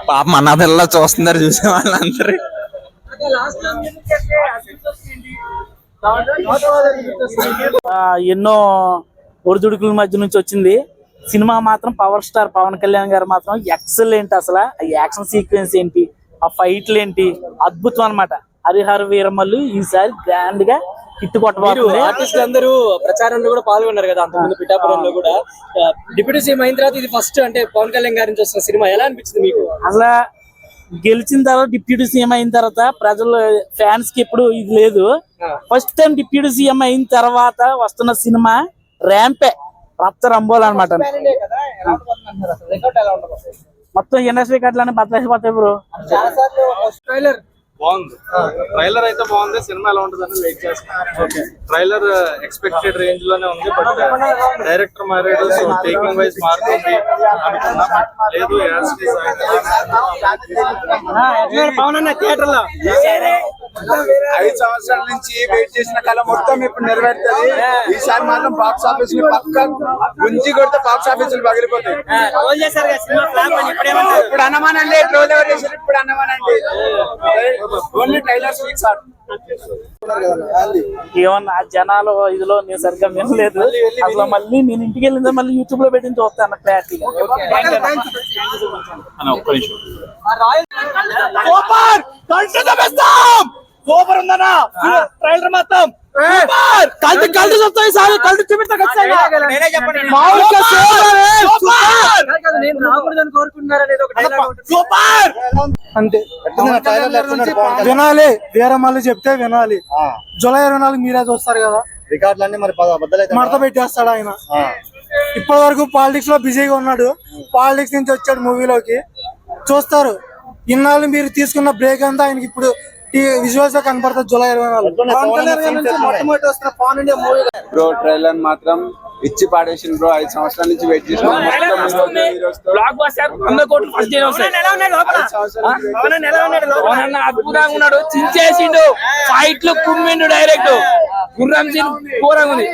పాప అనాథల్లా చూస్తున్నారు చూసే వాళ్ళందరూ. ఎన్నో ఒడిదుడుకుల మధ్య నుంచి వచ్చింది సినిమా మాత్రం. పవర్ స్టార్ పవన్ కళ్యాణ్ గారు మాత్రం ఎక్సలెంట్. అసలు ఆ యాక్షన్ సీక్వెన్స్ ఏంటి, ఆ ఫైట్లు ఏంటి, అద్భుతం అన్నమాట. హరిహర వీరమల్లు ఈసారి గ్రాండ్ గా హిట్ కొట్టబోతుంది. ఆర్టిస్టులు అందరూ ప్రచారంలో కూడా పాల్గొన్నారు కదా అంతకుముందు పిఠాపురంలో కూడా. డిప్యూటీ సీఎం అయిన తర్వాత ఇది ఫస్ట్ అంటే పవన్ కళ్యాణ్ గారి నుంచి వస్తున్న సినిమా ఎలా అనిపించింది మీకు? అసలు గెలిచిన తర్వాత డిప్యూటీ సీఎం అయిన తర్వాత ప్రజలు ఫ్యాన్స్ కి ఎప్పుడు ఇది లేదు. ఫస్ట్ టైం డిప్యూటీ సీఎం అయిన తర్వాత వస్తున్న సినిమా ర్యాంపే రక్త రంబోల్ అనమాట. మొత్తం ఇండస్ట్రీ కట్లని బద్దలైపోతాయి బ్రో. బాగుంది ట్రైలర్ అయితే బాగుంది. సినిమా ఎలా ఉంటుందని వెయిట్ చేస్తాను. ట్రైలర్ ఎక్స్పెక్టెడ్ రేంజ్ లోనే ఉంది. బట్ డైరెక్టర్ మారాడు, సో టేకింగ్ వైజ్ మారుతుంది అనుకున్నా. బట్ లేదు, థియేటర్ లో 5 సంవత్సరాల నుంచి వెయిట్ చేసిన కళ మొత్తం ఇప్పుడు నెరవేరుతుంది. ఈసారి మాత్రం బాక్స్ ఆఫీస్ ని పక్క గుంజి కొడితే బాక్స్ ఆఫీసులు పగిలిపోతాయి. ఇప్పుడు అన్నమానండి, ట్రోల్ ఎవరు చేశారు? ఇప్పుడు అన్నమానండి. ఓన్లీ ట్రైలర్స్ వీక్స్ ఆర్ ఏమన్నా జనాలు ఇదిలో నేను సరిగ్గా వినలేదు. అసలు మళ్ళీ నేను ఇంటికి వెళ్ళిందా మళ్ళీ యూట్యూబ్ లో పెట్టించి వస్తాను క్లారిటీగా. సూపర్ ఉందన్నా ట్రైలర్ మొత్తం. కల్తీ వస్తాయి సార్, కల్తీ చూపిస్తా అంతే. వినాలి, వేరే మళ్ళీ చెప్తే వినాలి. జూలై 24 మీరే చూస్తారు కదా, రికార్డులన్నీ మరి మడత పెట్టేస్తాడు ఆయన. ఇప్పటి వరకు పాలిటిక్స్ లో బిజీగా ఉన్నాడు, పాలిటిక్స్ నుంచి వచ్చాడు మూవీలోకి. చూస్తారు ఇన్నాళ్ళు మీరు తీసుకున్న బ్రేక్ అంతా ఆయనకి ఇప్పుడు విజువల్స్ లో కనపడుతుంది. జూలై 24 బ్రో ట్రైలర్ మాత్రం ఇచ్చి పాడేసింది బ్రో. 5 సంవత్సరాల నుంచి వెయిట్ చేసిన అద్భుతంగా ఉన్నాడు. చించేసిండు, ఫైట్లు కుమ్మిండు డైరెక్ట్. గుర్రం సీన్ ఘోరంగా ఉంది.